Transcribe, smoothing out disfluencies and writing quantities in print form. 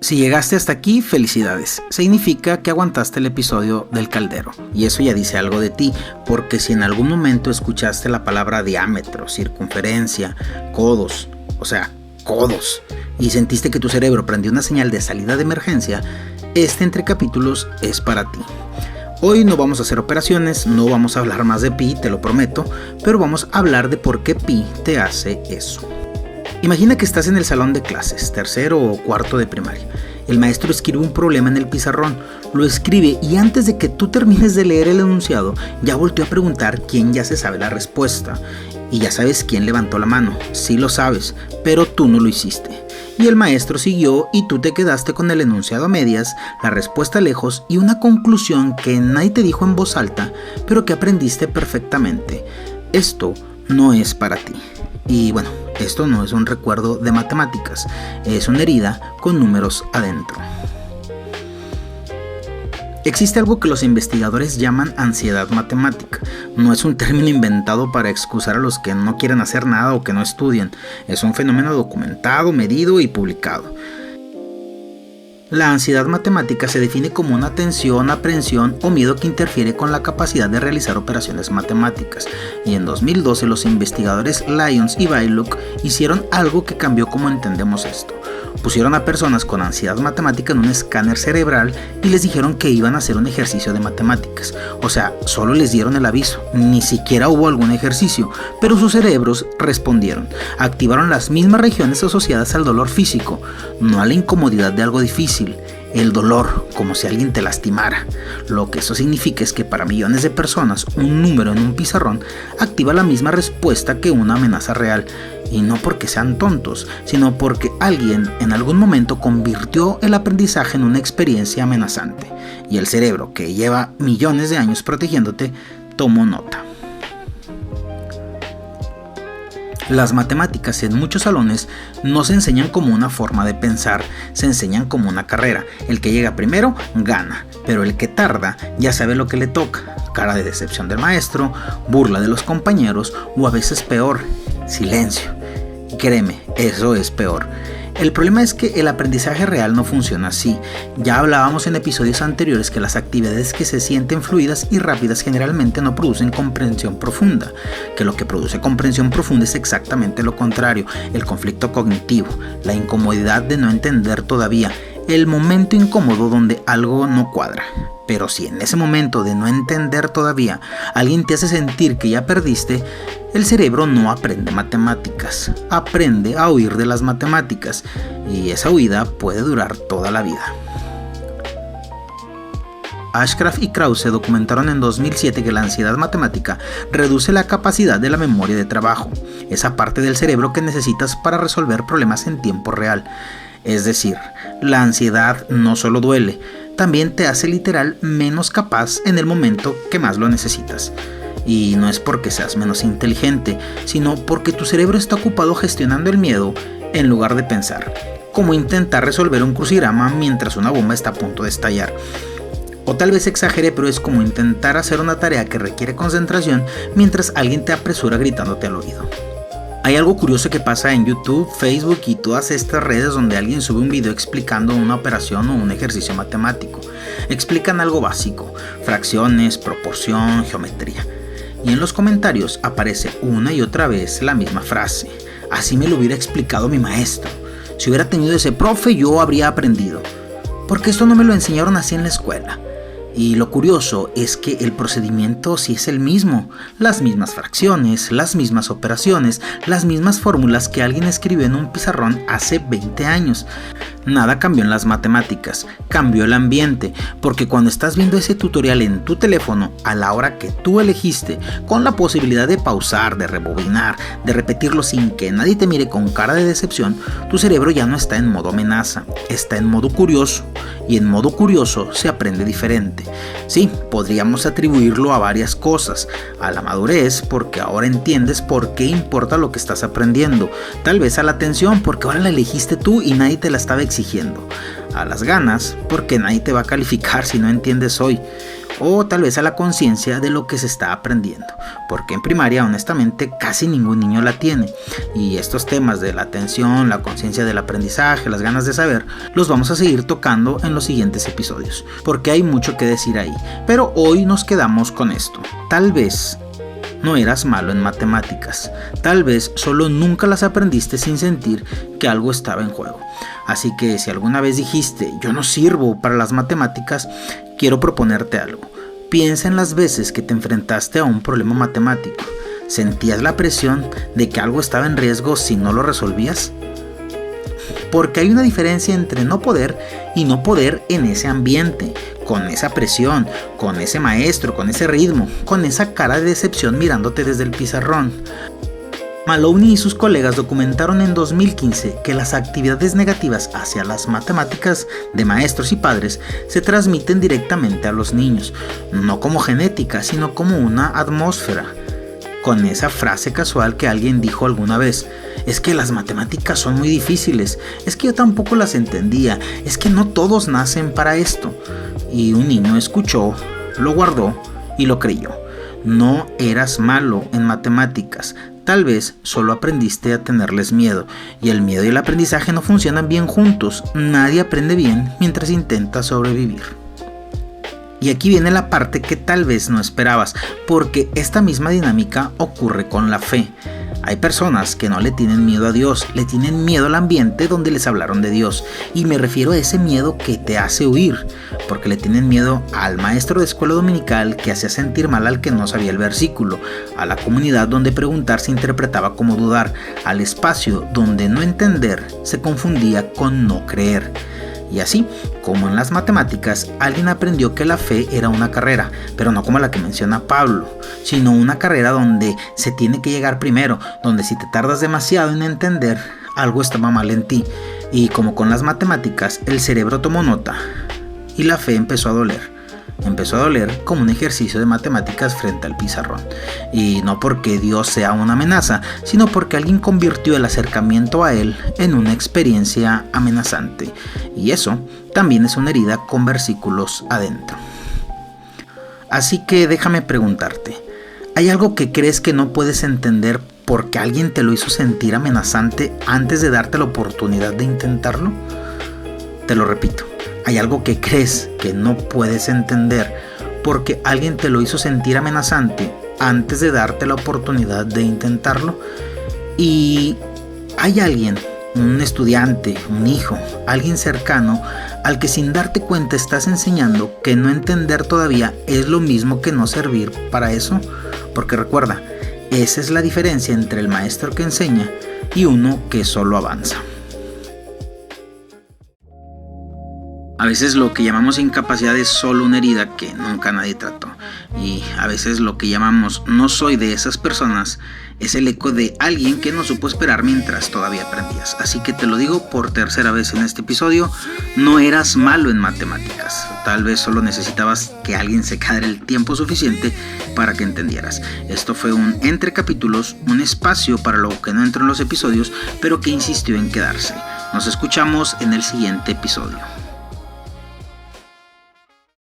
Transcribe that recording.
Si llegaste hasta aquí, felicidades. Significa que aguantaste el episodio del caldero. Y eso ya dice algo de ti, porque si en algún momento escuchaste la palabra diámetro, circunferencia, codos, y sentiste que tu cerebro prendió una señal de salida de emergencia, este entre capítulos es para ti. Hoy no vamos a hacer operaciones, no vamos a hablar más de pi, te lo prometo, pero vamos a hablar de por qué pi te hace eso. Imagina que estás en el salón de clases, tercero o cuarto de primaria. El maestro escribe un problema en el pizarrón, lo escribe y antes de que tú termines de leer el enunciado, ya volteó a preguntar quién ya se sabe la respuesta. Y ya sabes quién levantó la mano, sí lo sabes, pero tú no lo hiciste. Y el maestro siguió y tú te quedaste con el enunciado a medias, la respuesta lejos y una conclusión que nadie te dijo en voz alta, pero que aprendiste perfectamente. Esto no es para ti. Y bueno, esto no es un recuerdo de matemáticas, es una herida con números adentro. Existe algo que los investigadores llaman ansiedad matemática. No es un término inventado para excusar a los que no quieren hacer nada o que no estudian. Es un fenómeno documentado, medido y publicado. La ansiedad matemática se define como una tensión, aprensión o miedo que interfiere con la capacidad de realizar operaciones matemáticas. Y en 2012 los investigadores Lyons y Bailuck hicieron algo que cambió cómo entendemos esto. Pusieron a personas con ansiedad matemática en un escáner cerebral y les dijeron que iban a hacer un ejercicio de matemáticas. O sea, solo les dieron el aviso, ni siquiera hubo algún ejercicio, pero sus cerebros respondieron. Activaron las mismas regiones asociadas al dolor físico, no a la incomodidad de algo difícil. El dolor, como si alguien te lastimara. Lo que eso significa es que para millones de personas, un número en un pizarrón activa la misma respuesta que una amenaza real. Y no porque sean tontos, sino porque alguien en algún momento convirtió el aprendizaje en una experiencia amenazante. Y el cerebro, que lleva millones de años protegiéndote, tomó nota. Las matemáticas en muchos salones no se enseñan como una forma de pensar, se enseñan como una carrera. El que llega primero gana, pero el que tarda ya sabe lo que le toca. Cara de decepción del maestro, burla de los compañeros o a veces peor, silencio. Créeme, eso es peor. El problema es que el aprendizaje real no funciona así. Ya hablábamos en episodios anteriores que las actividades que se sienten fluidas y rápidas generalmente no producen comprensión profunda, que lo que produce comprensión profunda es exactamente lo contrario, el conflicto cognitivo, la incomodidad de no entender todavía, el momento incómodo donde algo no cuadra. Pero si en ese momento de no entender todavía alguien te hace sentir que ya perdiste, el cerebro no aprende matemáticas, aprende a huir de las matemáticas y esa huida puede durar toda la vida. Ashcraft y Krause documentaron en 2007 que la ansiedad matemática reduce la capacidad de la memoria de trabajo, esa parte del cerebro que necesitas para resolver problemas en tiempo real. Es decir, la ansiedad no solo duele, también te hace literal menos capaz en el momento que más lo necesitas. Y no es porque seas menos inteligente, sino porque tu cerebro está ocupado gestionando el miedo en lugar de pensar, como intentar resolver un crucigrama mientras una bomba está a punto de estallar. O tal vez exagere, pero es como intentar hacer una tarea que requiere concentración mientras alguien te apresura gritándote al oído. Hay algo curioso que pasa en YouTube, Facebook y todas estas redes donde alguien sube un video explicando una operación o un ejercicio matemático. Explican algo básico, fracciones, proporción, geometría. Y en los comentarios aparece una y otra vez la misma frase. Así me lo hubiera explicado mi maestro. Si hubiera tenido ese profe yo habría aprendido. Porque esto no me lo enseñaron así en la escuela. Y lo curioso es que el procedimiento sí es el mismo, las mismas fracciones, las mismas operaciones, las mismas fórmulas que alguien escribió en un pizarrón hace 20 años. Nada cambió en las matemáticas, cambió el ambiente, porque cuando estás viendo ese tutorial en tu teléfono a la hora que tú elegiste, con la posibilidad de pausar, de rebobinar, de repetirlo sin que nadie te mire con cara de decepción, tu cerebro ya no está en modo amenaza, está en modo curioso, y en modo curioso se aprende diferente. Sí, podríamos atribuirlo a varias cosas, a la madurez, porque ahora entiendes por qué importa lo que estás aprendiendo, tal vez a la atención, porque ahora la elegiste tú y nadie te la estaba exigiendo, a las ganas, porque nadie te va a calificar si no entiendes hoy, o tal vez a la conciencia de lo que se está aprendiendo, porque en primaria honestamente casi ningún niño la tiene, y estos temas de la atención, la conciencia del aprendizaje, las ganas de saber, los vamos a seguir tocando en los siguientes episodios, porque hay mucho que decir ahí, pero hoy nos quedamos con esto. Tal vez no eras malo en matemáticas, tal vez solo nunca las aprendiste sin sentir que algo estaba en juego. Así que si alguna vez dijiste, yo no sirvo para las matemáticas, quiero proponerte algo. Piensa en las veces que te enfrentaste a un problema matemático. ¿Sentías la presión de que algo estaba en riesgo si no lo resolvías? Porque hay una diferencia entre no poder y no poder en ese ambiente, con esa presión, con ese maestro, con ese ritmo, con esa cara de decepción mirándote desde el pizarrón. Maloney y sus colegas documentaron en 2015 que las actividades negativas hacia las matemáticas de maestros y padres se transmiten directamente a los niños, no como genética, sino como una atmósfera. Con esa frase casual que alguien dijo alguna vez, es que las matemáticas son muy difíciles, es que yo tampoco las entendía, es que no todos nacen para esto. Y un niño escuchó, lo guardó y lo creyó. No eras malo en matemáticas, tal vez solo aprendiste a tenerles miedo, y el miedo y el aprendizaje no funcionan bien juntos, nadie aprende bien mientras intenta sobrevivir. Y aquí viene la parte que tal vez no esperabas, porque esta misma dinámica ocurre con la fe. Hay personas que no le tienen miedo a Dios, le tienen miedo al ambiente donde les hablaron de Dios. Y me refiero a ese miedo que te hace huir, porque le tienen miedo al maestro de escuela dominical que hacía sentir mal al que no sabía el versículo, a la comunidad donde preguntar se interpretaba como dudar, al espacio donde no entender se confundía con no creer. Y así, como en las matemáticas, alguien aprendió que la fe era una carrera, pero no como la que menciona Pablo, sino una carrera donde se tiene que llegar primero, donde si te tardas demasiado en entender, algo estaba mal en ti. Y como con las matemáticas, el cerebro tomó nota y la fe empezó a doler. Empezó a doler como un ejercicio de matemáticas frente al pizarrón. Y no porque Dios sea una amenaza, sino porque alguien convirtió el acercamiento a Él en una experiencia amenazante. Y eso también es una herida con versículos adentro. Así que déjame preguntarte, ¿hay algo que crees que no puedes entender porque alguien te lo hizo sentir amenazante antes de darte la oportunidad de intentarlo? Te lo repito. ¿Hay algo que crees que no puedes entender porque alguien te lo hizo sentir amenazante antes de darte la oportunidad de intentarlo? Y hay alguien, un estudiante, un hijo, alguien cercano al que sin darte cuenta estás enseñando que no entender todavía es lo mismo que no servir para eso. Porque recuerda, esa es la diferencia entre el maestro que enseña y uno que solo avanza. A veces lo que llamamos incapacidad es solo una herida que nunca nadie trató. Y a veces lo que llamamos no soy de esas personas es el eco de alguien que no supo esperar mientras todavía aprendías. Así que te lo digo por tercera vez en este episodio, no eras malo en matemáticas. Tal vez solo necesitabas que alguien se quedara el tiempo suficiente para que entendieras. Esto fue un entre capítulos, un espacio para lo que no entró en los episodios, pero que insistió en quedarse. Nos escuchamos en el siguiente episodio.